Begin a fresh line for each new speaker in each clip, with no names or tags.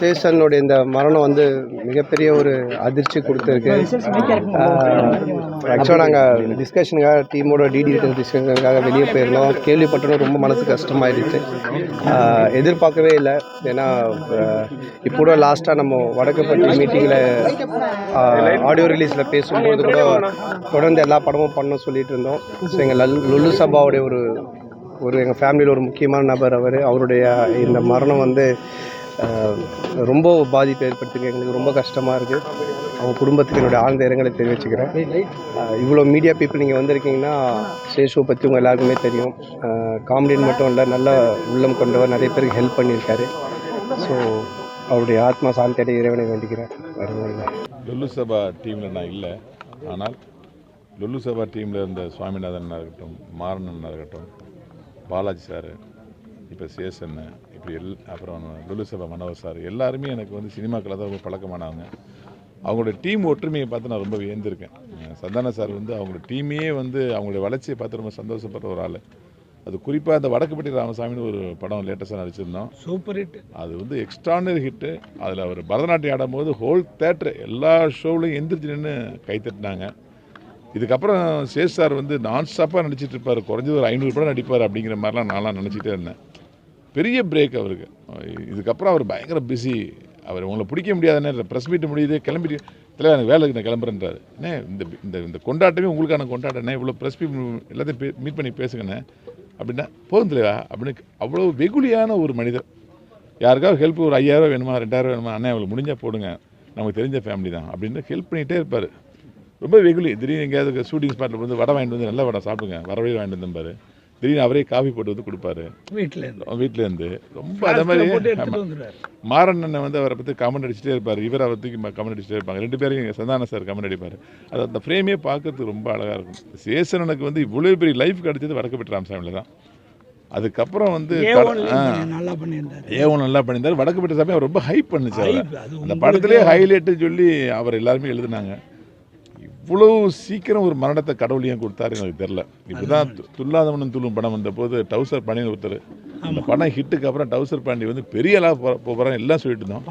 சேஷனுடைய இந்த மரணம் வந்து மிகப்பெரிய ஒரு அதிர்ச்சி கொடுத்துருக்கு. ஆக்சுவலாக நாங்கள் டிஸ்கஷனுக்காக டீமோட டிஸ்கஷனுக்காக வெளியே போயிருந்தோம். கேள்விப்பட்டோம், ரொம்ப மனசு கஷ்டமாயிடுச்சு. எதிர்பார்க்கவே இல்லை. ஏன்னா இப்போ லாஸ்ட்டாக நம்ம வடக்குப்பட்டி மீட்டிங்கில் ஆடியோ ரிலீஸில் பேசும்போது கூட தொடர்ந்து எல்லா படமும் பண்ணணும்னு சொல்லிட்டு இருந்தோம். ஸோ எங்கள் லுல்லு சபாவுடைய ஒரு எங்கள் ஃபேமிலியில் ஒரு முக்கியமான நபர் அவருடைய இந்த மரணம் வந்து ரொம்ப பாதிப்பை ஏற்படுத்திருக்கு. எங்களுக்கு ரொம்ப கஷ்டமாக இருக்குது. அவங்க குடும்பத்துக்கு என்னுடைய ஆழ்ந்த இரங்கலை தெரிவிச்சுக்கிறேன். இவ்வளோ மீடியா பீப்புள் நீங்கள் வந்திருக்கீங்கன்னா சேஷுவை பற்றி உங்கள் எல்லாருக்குமே தெரியும். காமெடின்னு மட்டும் இல்லை, நல்ல உள்ளம் கொண்டவர், நிறைய பேருக்கு ஹெல்ப் பண்ணியிருக்காரு. ஸோ அவருடைய ஆத்மா சாந்தி அடைய இறைவனை வேண்டிக்கிறேன்.
லுல்லு சபா டீமில் நான் இல்லை. ஆனால் லுல்லு சபா டீமில் இருந்த சுவாமிநாதன் இருக்கட்டும், மாறன் இருக்கட்டும், பாலாஜி சார், இப்போ சேஷன், இப்படி அப்புறம் லுல்லு சபா மனோகர் சார், எல்லாருமே எனக்கு வந்து சினிமாக்களில் தான் ரொம்ப பழக்கமானவங்க. அவங்களோட டீம் ஒற்றுமையை பார்த்து நான் ரொம்ப வியந்திருக்கேன். சந்தான சார் வந்து அவங்களோட டீமையே வந்து அவங்களுடைய வளர்ச்சியை பார்த்து ரொம்ப சந்தோஷப்படுற ஒரு ஆள். அது குறிப்பாக அந்த வடக்குப்பட்டி ராமசாமின்னு ஒரு படம் லேட்டஸ்ட்டாக நடிச்சிருந்தோம்.
Super hit. அது
வந்து எக்ஸ்ட்ரானரி ஹிட்டு. அதில் அவர் பரதநாட்டியம் ஆடும்போது ஹோல் தேட்டர் எல்லா ஷோவிலையும் எந்திரிச்சு நின்று கைத்தட்டினாங்க. இதுக்கப்புறம் சேஷ் சார் வந்து நான் ஸ்டாப்பாக நடிச்சிட்டு இருப்பார். குறைஞ்சது ஒரு 500 படம் நடிப்பார் அப்படிங்கிற மாதிரிலாம் நான்லாம் நினச்சிட்டே இருந்தேன். பெரிய பிரேக் அவருக்கு. இதுக்கப்புறம் அவர் பயங்கர பிஸி. அவர் உங்களை பிடிக்க முடியாதுன்னு ப்ரெஸ் மீட் முடியுது, கிளம்பிட்டு தலைவர் எனக்கு வேலைக்கு நான் கிளம்புறேன்றாரு. அண்ணே இந்த கொண்டாட்டமே உங்களுக்கான கொண்டாட்டண்ணே, இவ்வளோ ப்ரெஸ் மீட் எல்லாத்தையும் மீட் பண்ணி பேசுங்கண்ணே அப்படின்னா போதும் தலைவா அப்படின்னு. அவ்வளோ வெகுளியான ஒரு மனிதர். யாருக்காவது ஹெல்ப் ஒரு 5000 வேணுமா 2000 வேணுமா, அண்ணே அவங்களுக்கு முடிஞ்சால் போடுங்க, நமக்கு தெரிஞ்ச ஃபேமிலி தான் அப்படின்னு ஹெல்ப் பண்ணிகிட்டே இருப்பார். ரொம்ப வெகுளி. திடீர்னு எங்கேயாவது ஷூட்டிங் ஸ்பாட்டில் வந்து வடை வாங்கிட்டு வந்து நல்ல வடை சாப்பிடுங்க, வரவே வாங்கிட்டு வந்துப்பார். திடீர்னு அவரே காஃபி போட்டு வந்து கொடுப்பாரு வீட்டிலேருந்து. ரொம்ப அதே மாதிரி மாறன் வந்து அவரை பற்றி கமெண்ட் அடிச்சுட்டே இருப்பார். இவர் அவரை தூக்கி கமெண்ட் அடிச்சுட்டே இருப்பாங்க. 2 பேரும் சந்தான சார் கமெண்ட் அடிப்பார். அது அந்த ஃப்ரேமே பார்க்கறதுக்கு ரொம்ப அழகாக இருக்கும். சேஷனுக்கு வந்து இவ்வளோ பெரிய லைஃப் கிடைச்சது வடக்குப்பட்டி ராமசாமியில் தான். அதுக்கப்புறம் வந்து
நல்லா
பண்ணியிருந்தார். வடக்குப்பட்டி சாமி அவர் ரொம்ப ஹைப் பண்ணிச்சார். அந்த படத்திலே ஹைலைட்டுன்னு சொல்லி அவர் எல்லாருமே எழுதினாங்க. இவ்வளோ சீக்கிரம் ஒரு மரணத்தை கடவுள் ஏன் கொடுத்தாரு எனக்கு தெரில. இப்போ தான் துல்லாதவனும் துள்ளும் படம் வந்த போது டவுசர் பாண்டியன் ஒருத்தர், அந்த படம் ஹிட்டுக்கு அப்புறம் டவுசர் பாண்டி வந்து பெரிய அளவு போகிறாங்க எல்லாம் சொல்லிட்டு இருந்தோம்.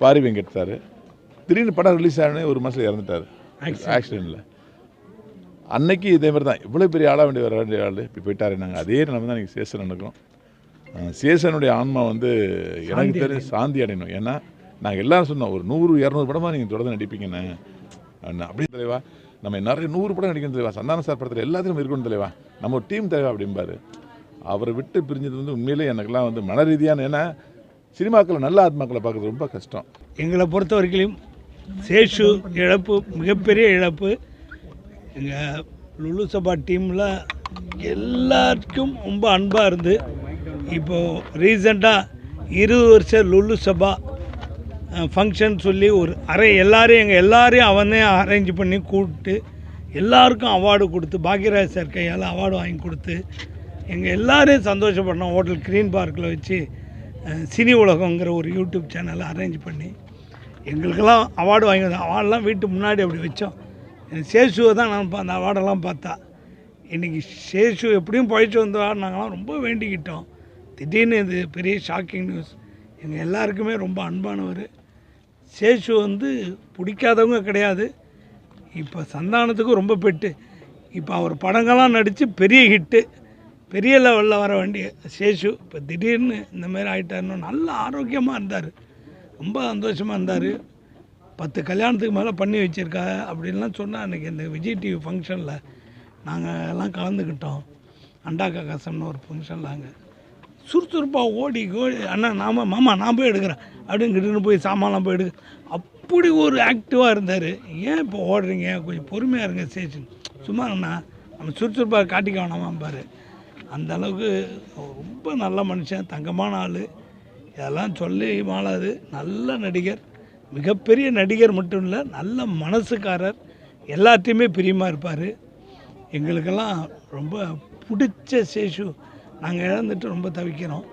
பாரி வெங்கட் சார் திடீர்னு படம் ரிலீஸ் ஆனே ஒரு மாதத்தில் இறந்துட்டார் ஆக்சிடென்ட்டில். அன்னைக்கு இதே மாதிரி தான் இவ்வளோ பெரிய ஆளாக வர வேண்டிய ஆள் இப்படி போயிட்டாரு. நாங்கள் அதே நிலைமை தான் எனக்கு சேஷன் நடக்கும். சேஷனுடைய ஆன்மா வந்து எனக்கு தெரிஞ்சு சாந்தி அடையணும். ஏன்னா நாங்கள் எல்லோரும் சொன்னோம், ஒரு 100-200 படமாக நீங்கள் தொடர்ந்து நடிப்பீங்கன்னு. அப்படி தலைவா, நம்ம நிறைய 100 படம் நடிக்கணும் தலைவா, சந்தான சார் படத்தில் எல்லாத்தையும் இருக்கணும் தலைவா, நம்ம ஒரு டீம் தலைவா அப்படிம்பாரு. அவரை விட்டு பிரிஞ்சது வந்து உண்மையிலே எனக்குலாம் வந்து மன ரீதியான, ஏன்னா சினிமாக்களில் நல்ல ஆத்மாக்களை பார்க்குறது ரொம்ப கஷ்டம்.
எங்களை பொறுத்த வரைக்கும் சேஷு இழப்பு மிகப்பெரிய இழப்பு. எங்கள் லுல்லு சபா டீமில் எல்லாருக்கும் ரொம்ப அன்பாக இருந்து இப்போது ரீசெண்டாக 20 வருஷம் லுல்லு சபா ஃபங்க்ஷன் சொல்லி ஒரு எல்லாரையும் அவனே அரேஞ்ச் பண்ணி கூப்பிட்டு எல்லாருக்கும் அவார்டு கொடுத்து, பாக்யராஜ் சார் கையால் அவார்டு வாங்கி கொடுத்து எங்கள் எல்லாரையும் சந்தோஷப்படணும். ஹோட்டல் க்ரீன் பார்க்கில் வச்சு சினி உலகங்கிற ஒரு யூடியூப் சேனலை அரேஞ்ச் பண்ணி எங்களுக்கெல்லாம் அவார்டு வாங்கி வந்தோம். அவார்டெலாம் வீட்டு முன்னாடி அப்படி வச்சோம். எனக்கு சேஷுவை தான் நான் அந்த அவார்டெல்லாம் பார்த்தா. இன்றைக்கி சேஷு எப்படியும் பழிச்சு வந்தால் நாங்களாம் ரொம்ப வேண்டிக்கிட்டோம். திடீர்னு இது பெரிய ஷாக்கிங் நியூஸ். எங்கள் எல்லாருக்குமே ரொம்ப அன்பானவர். சேஷு வந்து பிடிக்காதவங்க கிடையாது. இப்போ சந்தானத்துக்கும் ரொம்ப பெட்டு. இப்போ அவர் படங்கள்லாம் நடித்து பெரிய ஹிட்டு, பெரிய லெவலில் வர வேண்டிய சேஷு இப்போ திடீர்னு இந்தமாரி ஆகிட்டாருன்னு. நல்ல ஆரோக்கியமாக இருந்தார், ரொம்ப சந்தோஷமாக இருந்தார். 10 கல்யாணத்துக்கு மேலே பண்ணி வச்சுருக்கா அப்படின்லாம் சொன்னால். அன்றைக்கி இந்த விஜய் டிவி ஃபங்க்ஷனில் நாங்கள் எல்லாம் கலந்துக்கிட்டோம். அண்டாக்கா கசம்னு ஒரு ஃபங்க்ஷனில் அங்கே சுறுசுறுப்பாக ஓடி அண்ணா மாமா நான் போய் எடுக்கிறேன் அப்படின்னு கிட்டன்னு போய் சாமான்லாம் போய் அப்படி ஒரு ஆக்டிவாக இருந்தார். ஏன் இப்போ ஓடுறீங்க, கொஞ்சம் பொறுமையாக இருங்க சேஷன், சும்மா அண்ணா நம்ம சுறுசுறுப்பாக காட்டிக்க வேணாமாம்பார். அந்த அளவுக்கு ரொம்ப நல்ல மனுஷன், தங்கமான ஆள். இதெல்லாம் சொல்லி மாளாது. நல்ல நடிகர், மிகப்பெரிய நடிகர் மட்டும் இல்லை, நல்ல மனசுக்காரர், எல்லாத்தையுமே பிரியமாக இருப்பார். எங்களுக்கெல்லாம் ரொம்ப பிடிச்ச சேஷு நாங்கள் இழந்துட்டு ரொம்ப தவிக்கிறோம்.